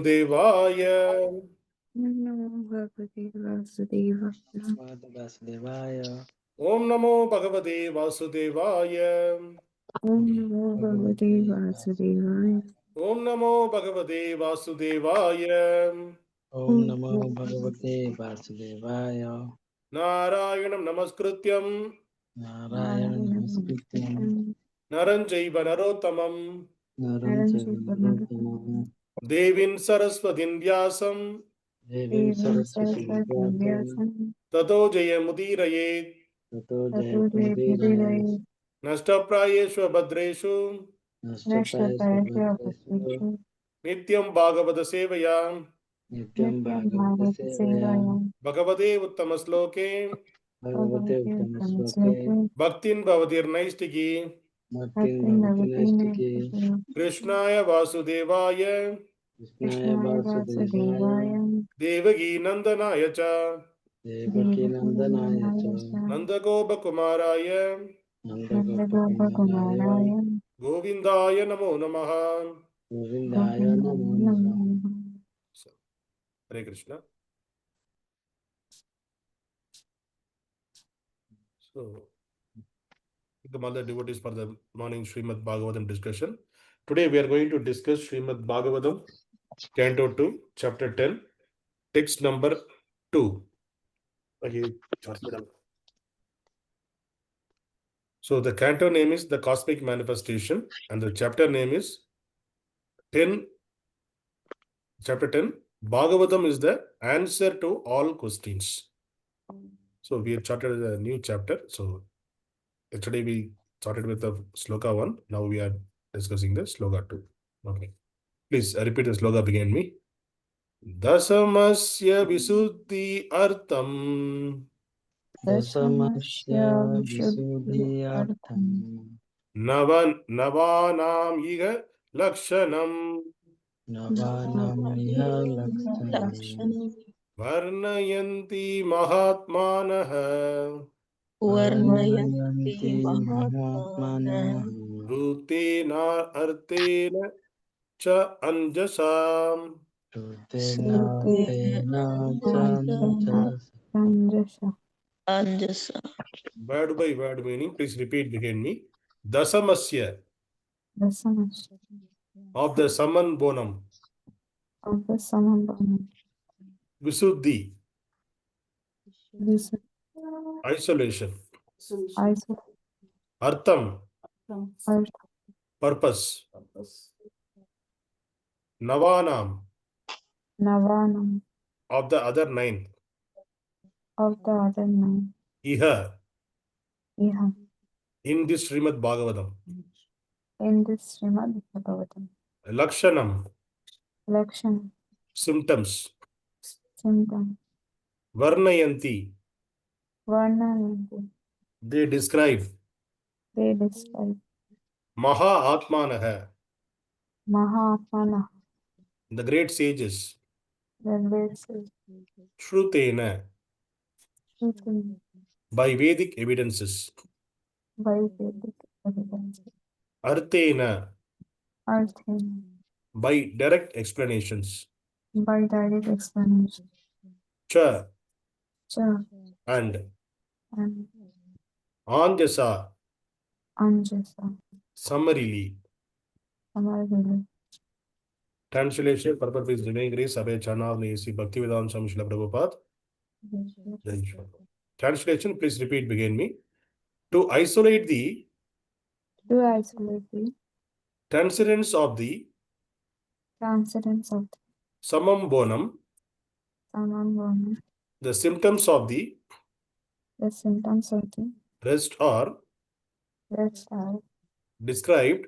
Devaya. Namo Bhagavate Vasudevaya. Om Namo Bhagavate Vasudevaya. Om Namo Bhagavate Vasudevaya. Om Namo Bhagavate Vasudevaya. Om Namo Bhagavate Vasudevaya. Narayanam Namaskrityam Narayana Namaskrityam. Naranjaiva Narottamam Naranjayana Devin Saraswatin Vyasam Devim Saraswati Vyasam. Tato Jayamudirayet Tato Jayapudiraye. Nashtaprayeshu Bhadreshu Nashtaprayasya Nityam Bhagavata Sevaya Nityam Bhagavata Sevaya. Bhagavate Uttamasloke Bhagavate Uttamasloke. Bhaktin Bhavatir Naistiki Bhaktin Bhavati Naistiki. Krishnaya Vasudevaya Krishnaya Vasudevaya. Devaki Nandanaya Cha Devaki Nandanaya Cha. Nandagopa Kumaraya Nandagopakumaraya. Govindaya Namo Namaha. Govindaya Namo Namaha. Hare Krishna. So, the mother devotees for the morning Śrīmad-Bhāgavatam discussion. Today we are going to discuss Śrīmad-Bhāgavatam, Canto 2, Chapter 10, text number 2. Okay. So the canto name is The Cosmic Manifestation and the chapter name is 10. Chapter 10, Bhagavatam is the answer to all questions. So we have started a new chapter. So yesterday we started with the sloka 1. Now we are discussing the sloka 2. Okay. Please repeat the sloka behind me. Dasamasya viśuddhi-arthaṁ. Dasamasya viśuddhi-arthaṁ. Navānām iha lakṣaṇam. Navānām iha lakṣaṇam. varṇayanti mahā-ātmānaḥ. varṇayanti mahā-ātmānaḥ. śrutenārthena ca añjasā. śrutenārthena Cāñjasā. Word by word meaning, please repeat behind me. Dasamasya Dasamasya. of the summum bonum. Of the summum. Viśuddhi, Viśuddhi. isolation. Artham. Artham, purpose. Navānām, Navānām. of the other 9. Of the other 9. Iha, Iha. in this Śrīmad-Bhāgavatam. In this Srimad-Bhagavatam. lakṣaṇam, Lakṣaṇam. symptoms. Symptom. varṇayanti, varṇayanti. they describe. They describe. mahā-ātmānaḥ, mahā-ātmānaḥ. the great sages. The great sages. śrutena, Śrutena. by Vedic evidences. By Vedic evidence. arthena, Arthena. by direct explanations. By direct explanation. Cha, Cha. and And añjasā, añjasā. summarily. Summarily. Translation, purpose is divine grace, Abhay Chanav Nesi Bhaktivedanta Swami Srila Prabhupada. Translation, please repeat behind me. To isolate the transcendence of the summum bonum, the symptoms of the rest are described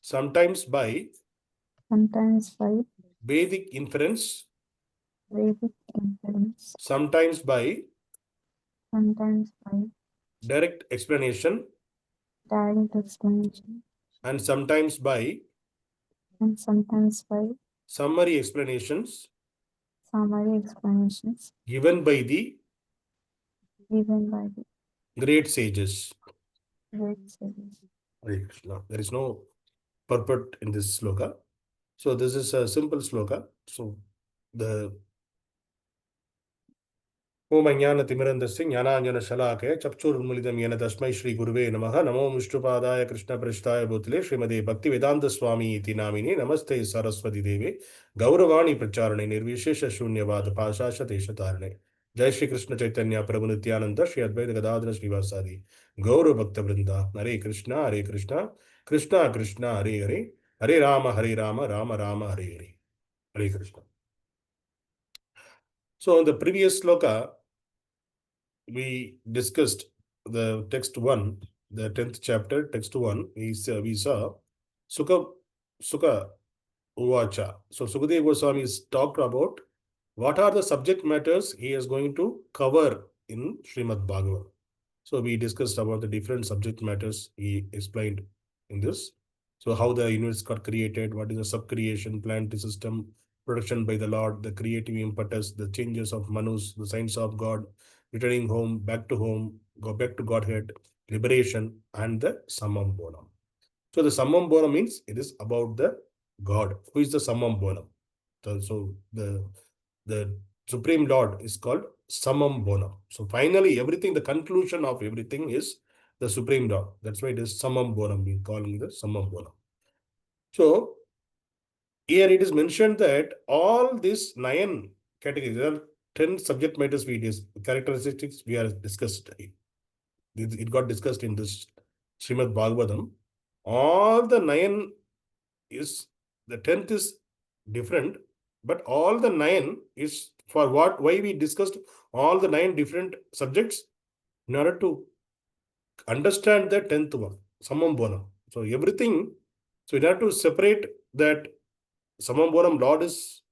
sometimes by Vedic inference, sometimes by direct explanation, and sometimes by summary explanations given by the great sages. Hare Krishna. There is no purport in this sloka. So this is a simple sloka. So the Om Ajnana Timirandasya Jnananjana Shalakaya Chakshurunmilitam Yena Tasmai Shri Guruve Namaha Namo Vishnupadaya Krishna Prasthaya Bhutale Srimade Bhakti Vedanta Swami Iti Namine Namaste Saraswati Devi Gauravani Pracharane Nirvishesha Shunyavad Pashasha Deshatarane Jai Shri Krishna Chaitanya Prabhu Nityananda Shri Advaita Gadadhara Srivasadi Gaurav Bhakta Vrinda Hare Krishna Krishna Krishna Hare Hare Hare Rama Rama Rama Hare Hare Hare Krishna. So in the previous sloka we discussed the text 1, the 10th chapter, text 1, we saw Sukha Uvacha. So Sukadeva Goswami is talked about what are the subject matters he is going to cover in Śrīmad-Bhāgavatam. So we discussed about the different subject matters he explained in this. So how the universe got created, what is the sub-creation, planetary system, production by the Lord, the creative impetus, the changes of Manus, the signs of God, returning home, go back to Godhead, liberation, and the summum bonum. So the summum bonum means it is about the God. Who is the summum bonum? So the Supreme Lord is called summum bonum. So finally, everything, the conclusion of everything is the Supreme Lord. That's why it is summum bonum. We call it the summum bonum. So here it is mentioned that all these 9 categories, there are 10 subject matters characteristics we are discussed. It got discussed in this Śrīmad-Bhāgavatam. All the 9 is, the 10th is different, but all the 9 is for what, why we discussed all the 9 different subjects in order to understand the 10th one, summum bonum. So everything, so in order to separate that summum bonum, Lord is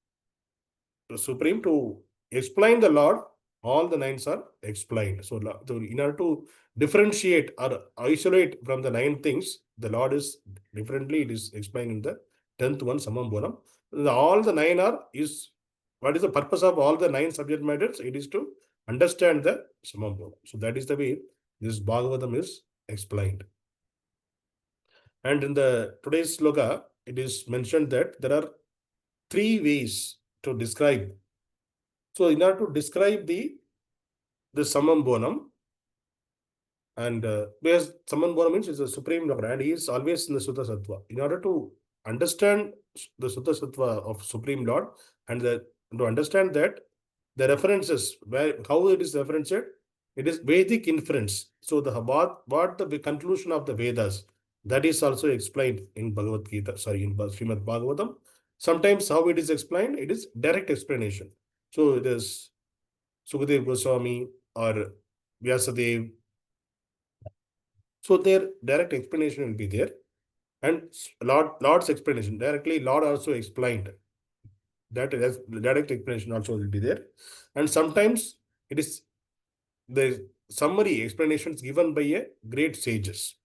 the supreme, to explain the Lord, all the 9s are explained. So in order to differentiate or isolate from the 9 things, the Lord is differently, it is explained in the 10th one, summum bonum. All the 9 are, what is the purpose of all the 9 subject matters? It is to understand the summum bonum. So that is the way this Bhagavatam is explained. And in the today's sloka, it is mentioned that there are 3 ways to describe. So in order to describe the summum bonum, and because summum bonum means is a supreme Lord and he is always in the Sutta Sattva. In order to understand the Sutta Sattva of Supreme Lord and to understand that, the references, how it is referenced, it is Vedic inference. So the what the conclusion of the Vedas, that is also explained in Bhagavad Gita, in Śrīmad-Bhāgavatam. Sometimes how it is explained, it is direct explanation. So it is Sukadeva Goswami or Vyasadeva. So their direct explanation will be there. And Lord's explanation, directly Lord also explained. That is, direct explanation also will be there. And sometimes it is the summary explanations given by a great sages.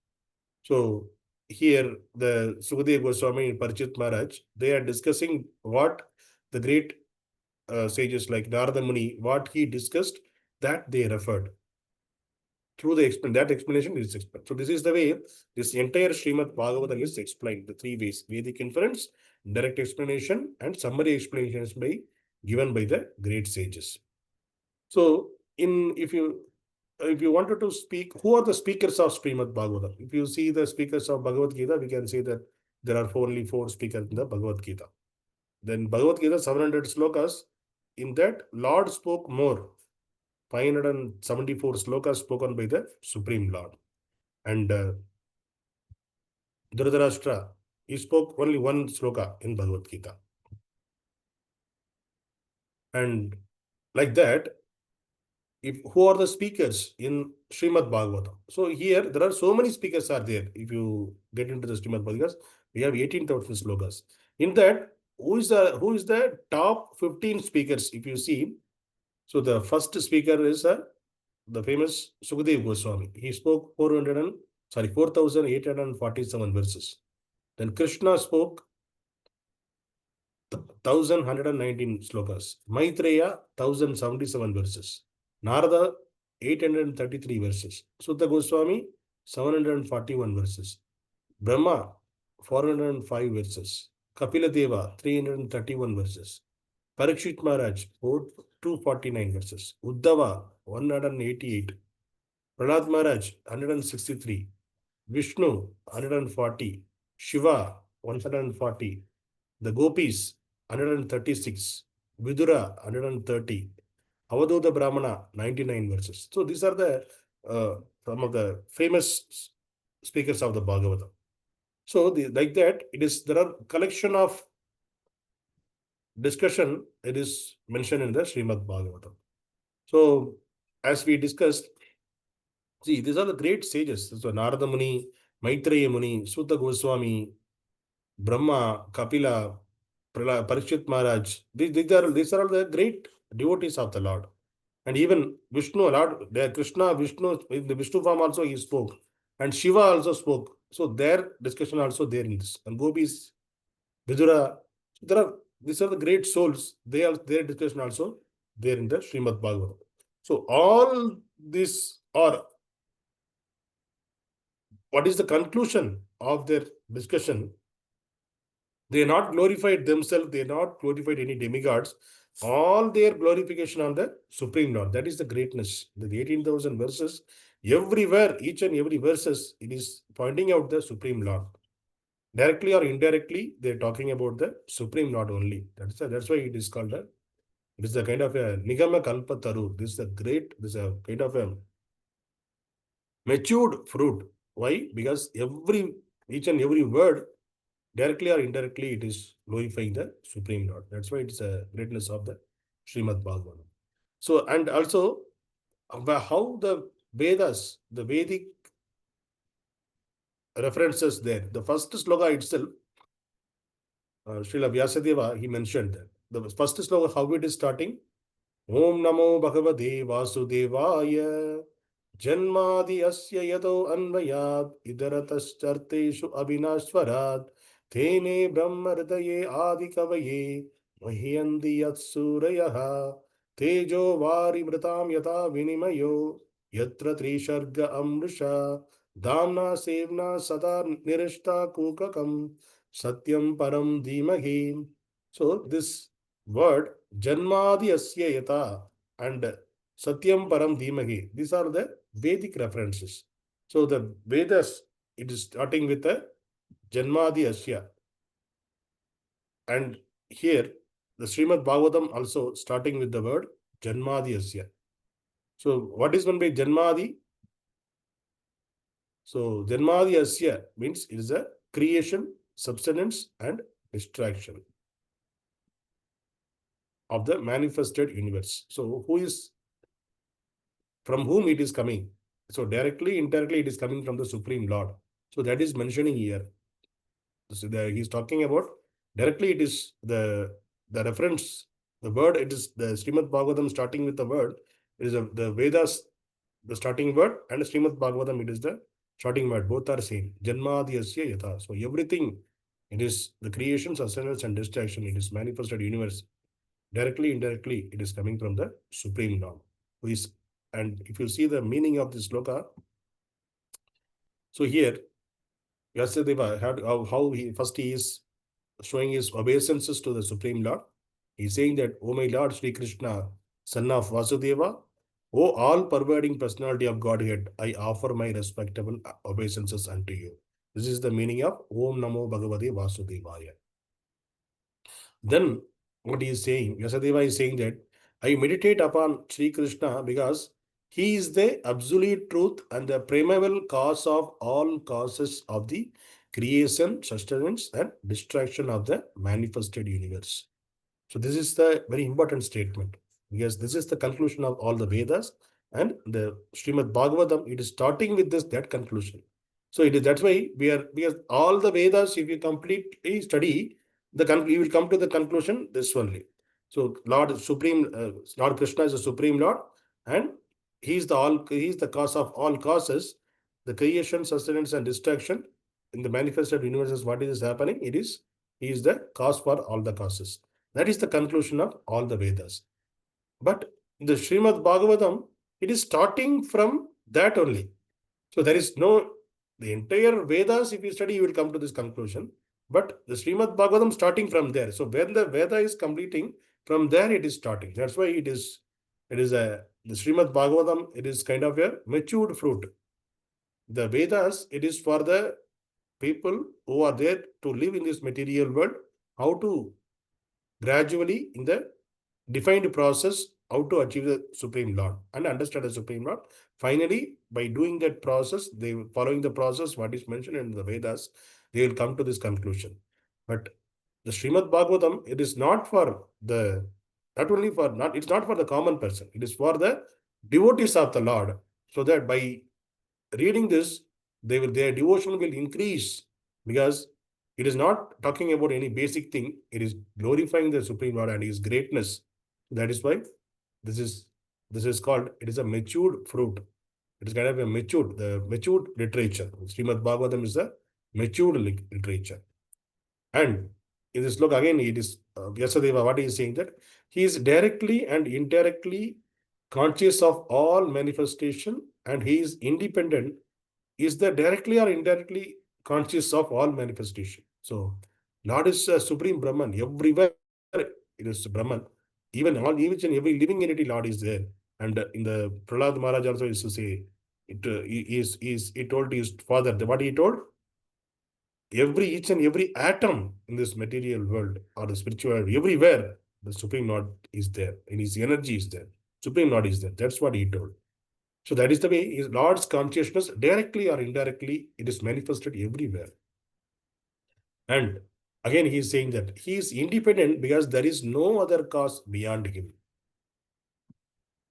So here the Sukadeva Goswami and Parichet Maharaj, they are discussing what the great sages like Narada Muni, what he discussed, that they referred. Through that explanation is explained. So this is the way this entire Śrīmad-Bhāgavatam is explained. The 3 ways: Vedic inference, direct explanation, and summary explanations given by the great sages. So if you wanted to speak, who are the speakers of Śrīmad-Bhāgavatam? If you see the speakers of Bhagavad Gita, we can say that there are only 4 speakers in the Bhagavad Gita. Then Bhagavad Gita, 700 slokas. In that, Lord spoke more. 574 slokas spoken by the Supreme Lord. And Dhritarashtra, he spoke only 1 sloka in Bhagavad Gita. And like that, who are the speakers in Śrīmad-Bhāgavatam? So here, there are so many speakers are there. If you get into the Śrīmad-Bhāgavatam, we have 18,000 slokas. In that, who is the top 15 speakers? If you see, so the first speaker is the famous Sukadeva Goswami. He spoke 4,847 verses. Then Krishna spoke 1,119 slokas. Maitreya, 1,077 verses. Narada, 833 verses. Sutta Goswami, 741 verses. Brahma, 405 verses. Kapila Deva, 331 verses. Parikshit Maharaj, 249 verses. Uddhava, 188. Prahlad Maharaj, 163. Vishnu, 140. Shiva, 140. The Gopis, 136. Vidura, 130. Avadhuta Brahmana, 99 verses. So these are the some of the famous speakers of the Bhagavatam. So like that, there are collection of discussion. It is mentioned in the Śrīmad-Bhāgavatam. So as we discussed, see, these are the great sages. So Narada Muni, Maitreya Muni, Sutta Goswami, Brahma, Kapila, Parikshit Maharaj. These are all the great devotees of the Lord. And even Vishnu, Lord, Krishna, Vishnu, in the Vishnu form also he spoke. And Shiva also spoke. So their discussion also there in this. And Gopis, Vidura, these are the great souls. Their discussion also there in the Śrīmad-Bhāgavatam. So all this are, what is the conclusion of their discussion? They are not glorified themselves. They are not glorified any demigods. All their glorification on the Supreme Lord. That is the greatness. The 18,000 verses, everywhere, each and every verses, it is pointing out the Supreme Lord. Directly or indirectly, they are talking about the Supreme Lord only. That's why it is called it is a kind of a Nigama Kalpa Taru. This is a kind of a matured fruit. Why? Because each and every word, directly or indirectly, it is glorifying the Supreme Lord. That's why it's a greatness of the Śrīmad-Bhāgavatam. So, and also, how the Vedas, the Vedic references there. The first sloka itself, Srila Vyasadeva, he mentioned that. The first sloka, how it is starting? Om Namo Bhagavate Vasudevaya Janmadi Asya Yato Anvayad Idaratastarteshu Abhinashwarat Tene Brahmardaye Adikavaye Mahyanti Yatsurayaha Tejo Vari Mritam Yata Vinimayo Yatra Trisharga Amrusha Damna Sevna Sada Nirishta Kukakam Satyam Param Dhimahi. So this word Janmadi Asya Yata and Satyam Param Dhimahi, these are the Vedic references. So the Vedas, it is starting with the Janmadi Asya. And here, the Śrīmad-Bhāgavatam also starting with the word Janmadi Asya. So what is meant by Janmadi? So Janmadi Asya means it is a creation, substance and distraction of the manifested universe. So from whom it is coming? So directly, indirectly, it is coming from the Supreme Lord. So that is mentioning here. So he's talking about directly. It is the reference, the word. It is the Śrīmad-Bhāgavatam starting with the word. It is the Vedas, the starting word, and the Śrīmad-Bhāgavatam, it is the starting word. Both are same. Janmadi Asya Yatha. So everything, it is the creation, sustenance, and distraction. It is manifested universe. Directly, indirectly, it is coming from the Supreme Lord, who is. And if you see the meaning of this sloka, so here, Vyasadeva, how he is showing his obeisances to the Supreme Lord. He is saying that, O my Lord Sri Krishna, son of Vasudeva, O all-pervading personality of Godhead, I offer my respectable obeisances unto you. This is the meaning of Om Namo Bhagavate Vasudevaya. Then, what he is saying, Vyasadeva is saying that, I meditate upon Sri Krishna because he is the absolute truth and the primeval cause of all causes of the creation, sustenance, and distraction of the manifested universe. So this is the very important statement, because this is the conclusion of all the Vedas, and the Śrīmad-Bhāgavatam, it is starting with that conclusion. So that's why because all the Vedas, if you completely study, you will come to the conclusion this only. So Lord Krishna is the Supreme Lord, and He is the cause of all causes, the creation, sustenance, and distraction in the manifested universes. What is happening? He is the cause for all the causes. That is the conclusion of all the Vedas. But the Śrīmad-Bhāgavatam, it is starting from that only. So there is the entire Vedas, if you study, you will come to this conclusion. But the Śrīmad-Bhāgavatam starting from there. So when the Veda is completing, from there it is starting. That's why the Śrīmad-Bhāgavatam, it is kind of a matured fruit. The Vedas, it is for the people who are there to live in this material world, how to gradually, in the defined process, how to achieve the Supreme Lord and understand the Supreme Lord. Finally, by doing that process, following the process, what is mentioned in the Vedas, they will come to this conclusion. But the Śrīmad-Bhāgavatam, it is not for the, it's not for the common person. It is for the devotees of the Lord, so that by reading this, their devotion will increase, because it is not talking about any basic thing. It is glorifying the Supreme Lord and His greatness. That is why this is called, it is a matured fruit. It is kind of the matured literature. Śrīmad-Bhāgavatam is a matured literature. And in this look again, it is Vyasadeva, what he is saying, that he is directly and indirectly conscious of all manifestation, and he is independent, is the directly or indirectly conscious of all manifestation. So Lord is Supreme Brahman. Everywhere it is Brahman. Even each and every living entity, Lord is there. And in the Prahlad Maharaj also used to say, he told his father, what he told? Each and every atom in this material world or the spiritual world, everywhere, the Supreme Lord is there, and His energy is there. Supreme Lord is there. That's what he told. So that is the way His Lord's consciousness, directly or indirectly, it is manifested everywhere. And again, he is saying that he is independent because there is no other cause beyond him.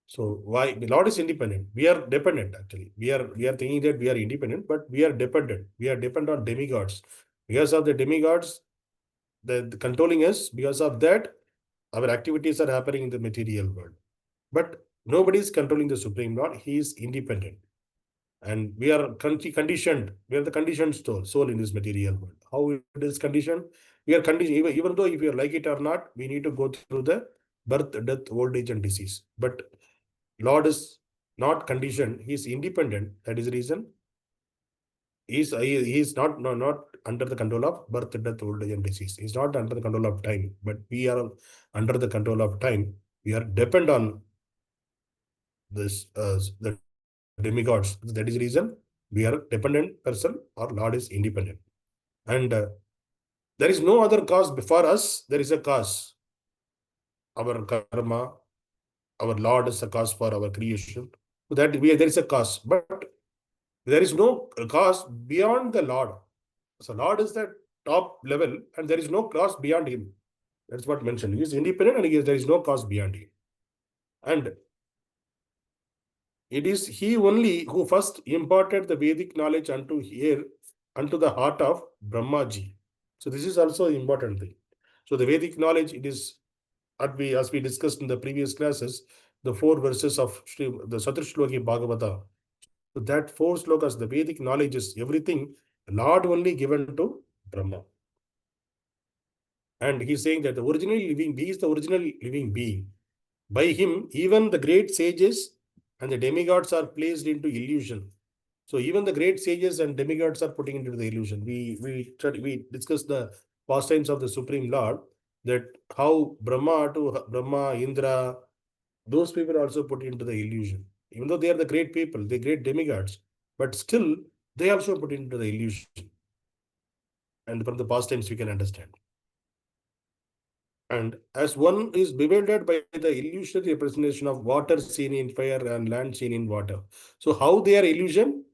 So why the Lord is independent? We are dependent, actually. We are thinking that we are independent, but we are dependent. We are dependent on demigods. Because of the demigods, the controlling us, because of that, our activities are happening in the material world. But nobody is controlling the Supreme Lord. He is independent. And we are conditioned. We are the conditioned soul in this material world. How it is conditioned? We are conditioned, even though if you like it or not, we need to go through the birth, death, old age, and disease. But Lord is not conditioned. He is independent. That is the reason. He is not under the control of birth, death, old age, and disease. He is not under the control of time. But we are under the control of time. We are dependent on this the demigods. That is the reason we are a dependent person, or Lord is independent. And there is no other cause before us. There is a cause. Our karma, our Lord is a cause for our creation. So that there is a cause. But there is no cause beyond the Lord. So Lord is the top level, and there is no cause beyond him. That's what mentioned. He is independent, and there is no cause beyond him. And it is he only who first imparted the Vedic knowledge unto the heart of Brahmaji. So this is also an important thing. So the Vedic knowledge, it is, as we discussed in the previous classes, the 4 verses of the Satrashloki Bhagavata. So that 4 slokas, the Vedic knowledge is everything, Lord only given to Brahma. And he's saying that the original living being is the original living being. By him, even the great sages and the demigods are placed into illusion. So even the great sages and demigods are putting into the illusion. We discussed the pastimes of the Supreme Lord, that how Brahma, Indra, those people are also put into the illusion. Even though they are the great people, the great demigods, but still they also put into the illusion. And from the pastimes we can understand. And as one is bewildered by the illusionary representation of water seen in fire and land seen in water. So how they are illusion?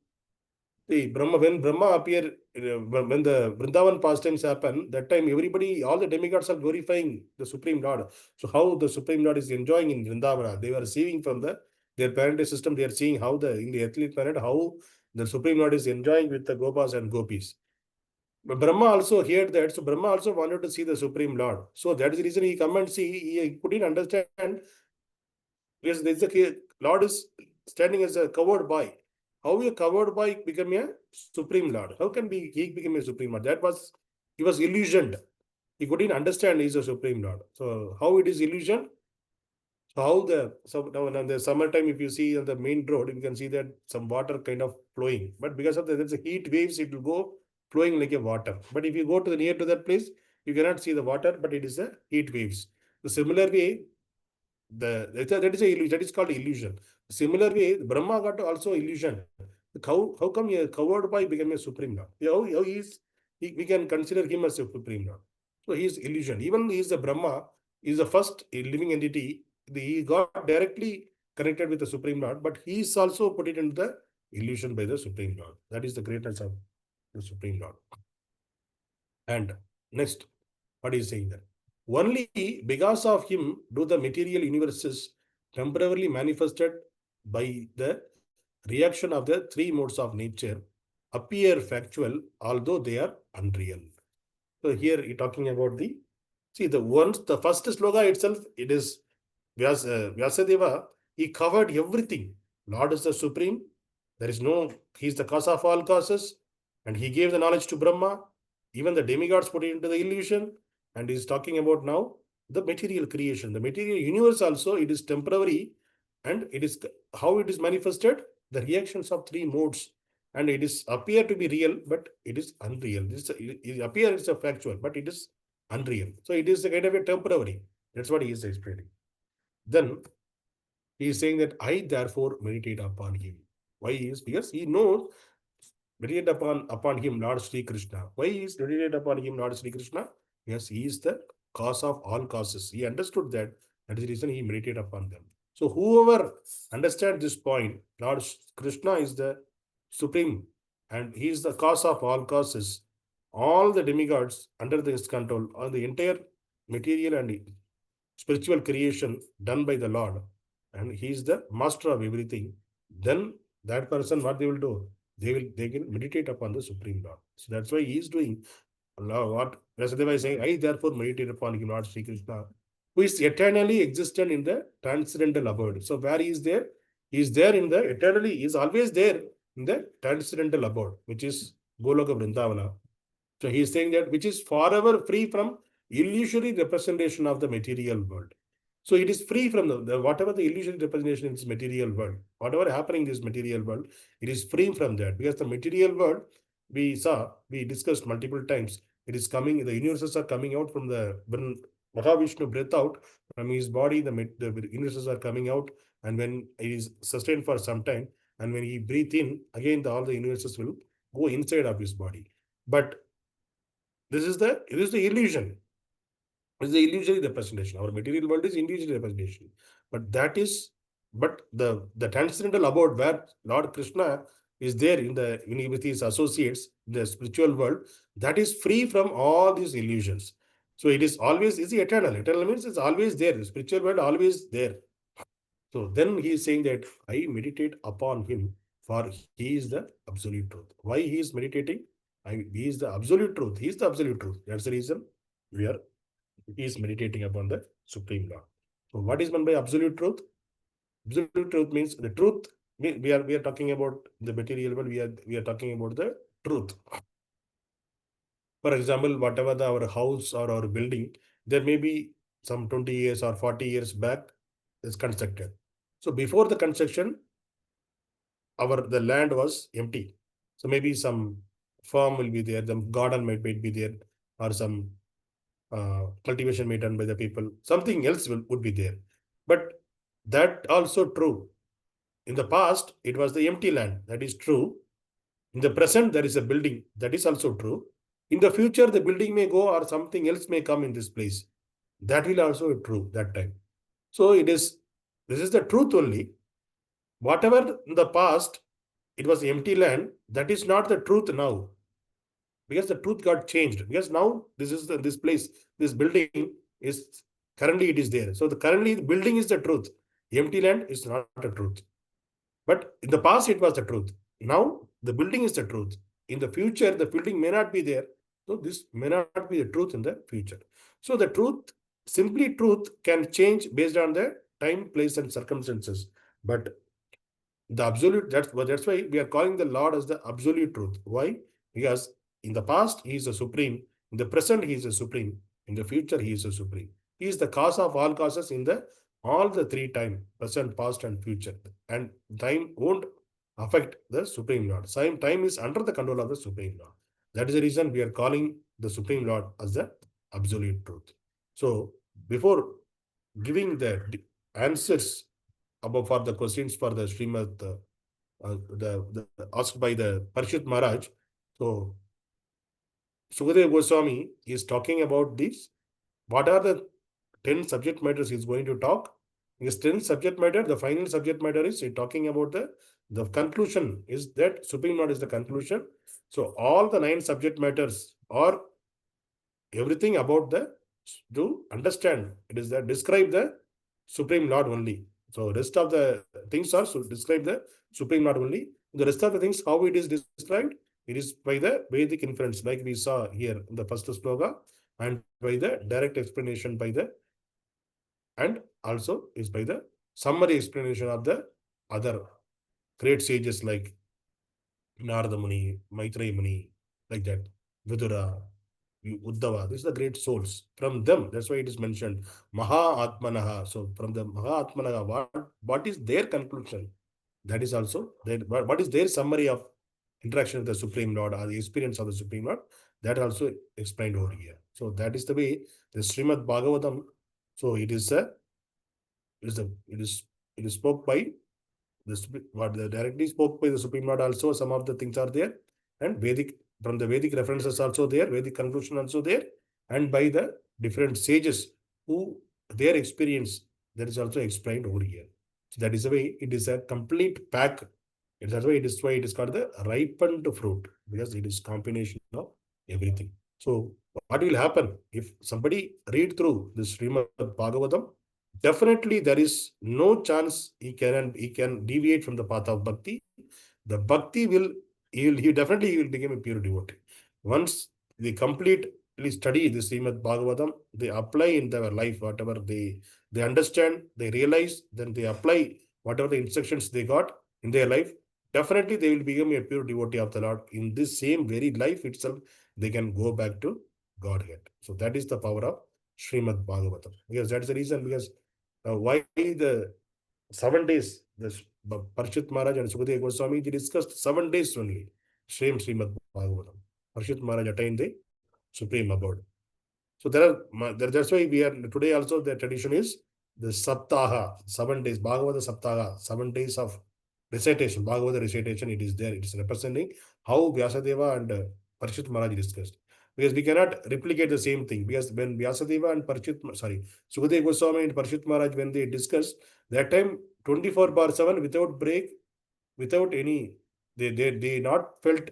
See, when Brahma appear, when the Vrindavan pastimes happen, that time everybody, all the demigods are glorifying the Supreme Lord. So how the Supreme Lord is enjoying in Vrindavana, they were receiving from their planetary system, they are seeing how in the earthly planet, how the Supreme Lord is enjoying with the Gopas and Gopis. But Brahma also heard that, so Brahma also wanted to see the Supreme Lord. So that is the reason he come and see, he couldn't understand, because there is a Lord is standing as a covered boy. How a covered boy become a Supreme Lord? How can he become a Supreme Lord? He was illusioned. He couldn't understand he's a Supreme Lord. So how it is illusion? So now in the summertime, if you see on the main road, you can see that some water kind of flowing. But because of there's a heat waves, it will go flowing like a water. But if you go to the near to that place, you cannot see the water, but it is a heat waves. The similar way, that is called illusion. Similar way, Brahma got also illusion. How come a covered by became a supreme lord? How we can consider him as a supreme lord. So he is illusion. Even he is the Brahma, he is the first living entity. He got directly connected with the supreme lord, but he is also put it into the illusion by the supreme lord. That is the greatness of the supreme lord. And next, what is saying there? Only because of him do the material universes temporarily manifested by the reaction of the three modes of nature appear factual, although they are unreal. So here you're talking about the first sloka itself, it is Vyasadeva, he covered everything. Lord is the supreme. He is the cause of all causes, and he gave the knowledge to Brahma. Even the demigods put it into the illusion, and he's talking about now the material creation. The material universe also, it is temporary, and it is how it is manifested, the reactions of three modes, and it is appear to be real, but it is unreal. It appears a factual, but it is unreal. So it is a kind of a temporary. That's what he is explaining. Then he is saying that I therefore meditate upon him. Why is? Because he knows meditate upon him, Lord Sri Krishna. Why is meditate upon him, Lord Sri Krishna? Yes, he is the cause of all causes. He understood that. That is the reason he meditated upon them. So whoever understands this point, Lord Krishna is the supreme, and he is the cause of all causes. All the demigods under his control, all the entire material and spiritual creation done by the Lord, and he is the master of everything. Then that person, what they will do? They can meditate upon the Supreme Lord. So that's why he is doing what Vyasadeva is saying, I therefore meditate upon him, Lord Sri Krishna, who is eternally existent in the transcendental abode. So where he is there? He is there in the eternally, he is always there in the transcendental abode, which is Goloka Vrindavana. So he is saying that which is forever free from illusory representation of the material world. So it is free from the whatever the illusory representation in this material world, whatever happening in this material world, it is free from that. Because the material world, we discussed multiple times, it is coming, the universes are coming out from when Mahavishnu breathed out from his body, the universes are coming out, and when it is sustained for some time, and when he breathes in, again all the universes will go inside of his body. But it is the illusion. It is the illusory representation. Our material world is illusory representation. But the transcendental abode where Lord Krishna is there with his associates, the spiritual world, that is free from all these illusions. So it is eternal. Eternal means it's always there. The spiritual world always there. So then he is saying that I meditate upon him, for he is the absolute truth. Why he is meditating? He is the absolute truth. He is the absolute truth. That's the reason he is meditating upon the Supreme Lord. So what is meant by absolute truth? Absolute truth means the truth. We are talking about the material world. We are talking about the truth. For example, whatever our house or our building, there may be some 20 years or 40 years back is constructed. So before the construction, the land was empty. So maybe some farm will be there, the garden might be there, or some cultivation made done by the people. Something else would be there. But that also true. In the past, it was the empty land. That is true. In the present, there is a building. That is also true. In the future, the building may go or something else may come in this place. That will also be true that time. So this is the truth only. Whatever in the past, it was empty land, that is not the truth now. Because the truth got changed. Because now this place, this building is currently it is there. So currently the building is the truth. Empty land is not the truth. But in the past it was the truth. Now the building is the truth. In the future, the building may not be there. So this may not be the truth in the future. So the truth, simply truth, can change based on the time, place, and circumstances. But the absolute, that's why we are calling the Lord as the absolute truth. Why? Because in the past, he is the supreme. In the present, he is the supreme. In the future, he is the supreme. He is the cause of all causes in all the three time, present, past, and future. And time won't affect the Supreme Lord. Time is under the control of the Supreme Lord. That is the reason we are calling the Supreme Lord as the absolute truth. So before giving the answers about for the questions for the Srimad, the asked by the Parshit Maharaj, so Sukadeva Goswami is talking about this. What are the 10 subject matters he is going to talk? His 10 subject matter, the final subject matter is talking about the conclusion is that Supreme Lord is the conclusion. So all the 9 subject matters are everything about to understand. It is that describe the Supreme Lord only. So rest of the things are to describe the Supreme Lord only. The rest of the things, how it is described, it is by the Vedic inference, like we saw here in the first sloka, and by the direct explanation by the, and also is by the summary explanation of the other great sages like Narada Muni, Maitreya Muni, like that, Vidura, Uddhava. These are the great souls. From them, that's why it is mentioned, mahā-ātmānaḥ. So from the mahā-ātmānaḥ, what is their conclusion? That is also, what is their summary of interaction with the Supreme Lord or the experience of the Supreme Lord? That also explained over here. So that is the way the Śrīmad-Bhāgavatam. So it is spoke by what the directly spoke by the Supreme Lord. Also, some of the things are there, and Vedic, from the Vedic references also there, Vedic conclusion also there, and by the different sages who their experience that is also explained over here. So that is the way it is a complete pack. That's why it is called the ripened fruit, because it is combination of everything. So what will happen if somebody read through this Srimad Bhagavatam? Definitely there is no chance he can deviate from the path of bhakti. The bhakti he definitely will become a pure devotee. Once they completely study the Srimad Bhagavatam, they apply in their life whatever they understand, they realize, then they apply whatever the instructions they got in their life. Definitely they will become a pure devotee of the Lord. In this same very life itself, they can go back to Godhead. So that is the power of Srimad Bhagavatam. Because that's the reason, because why the 7 days, the Parshit Maharaj and Sukadeva Goswami, they discussed 7 days only, same Srimad Bhagavatam. Parshit Maharaj attained the supreme abode. So that's why we are today also, the tradition is the Saptaha, 7 days, Bhagavata Saptaha, 7 days of recitation, Bhagavata recitation, it is there. It is representing how Vyasadeva and Parshit Maharaj discussed. Because we cannot replicate the same thing. Because when Vyasadeva and Sukadeva Goswami and Parshit Maharaj, when they discussed, that time 24/7 without break, without any, they not felt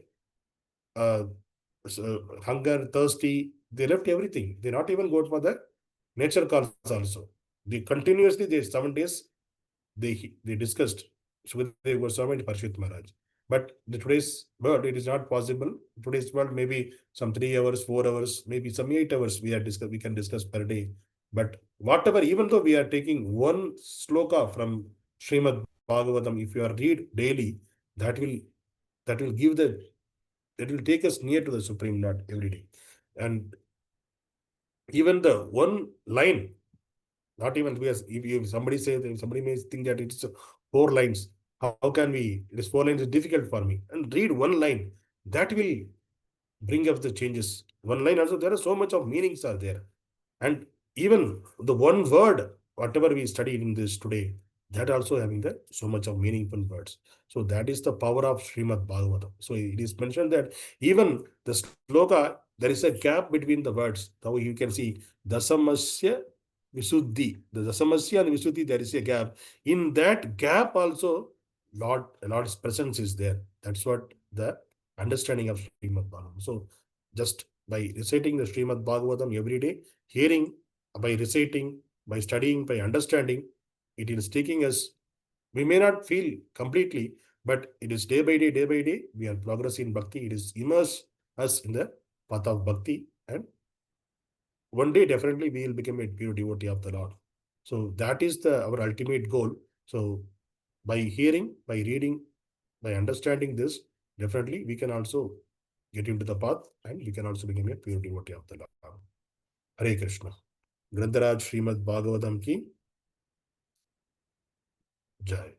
hunger, thirsty. They left everything. They not even go for the nature calls also. They continuously, they 7 days, they discussed Sukadeva Goswami and Parshit Maharaj. But in today's world, it is not possible. Today's world, maybe some 3 hours, 4 hours, maybe some 8 hours we can discuss per day. But whatever, even though we are taking one sloka from Srimad Bhagavatam, if you are read daily, that will take us near to the Supreme Lord every day. And even the one line, not even, because if somebody may think that it's 4 lines. How can we? It is 4 lines is difficult for me. And read one line, that will bring up the changes. One line also, there are so much of meanings are there. And even the one word, whatever we studied in this today, that also having so much of meaningful words. So that is the power of Srimad Bhagavatam. So it is mentioned that even the sloka, there is a gap between the words. Now you can see daśamasya, viśuddhi. The daśamasya and viśuddhi, there is a gap. In that gap also, Lord's presence is there. That's what the understanding of Srimad Bhagavatam. So just by reciting the Srimad Bhagavatam every day, hearing, by reciting, by studying, by understanding, it is taking us, we may not feel completely, but it is day by day, we are progressing in bhakti. It is immerse us in the path of bhakti, and one day definitely we will become a pure devotee of the Lord. So that is our ultimate goal. So by hearing, by reading, by understanding this, definitely we can also get into the path, and we can also become a pure devotee of the Lord. Hare Krishna. Grantaraj Srimad Bhagavatam ki Jai.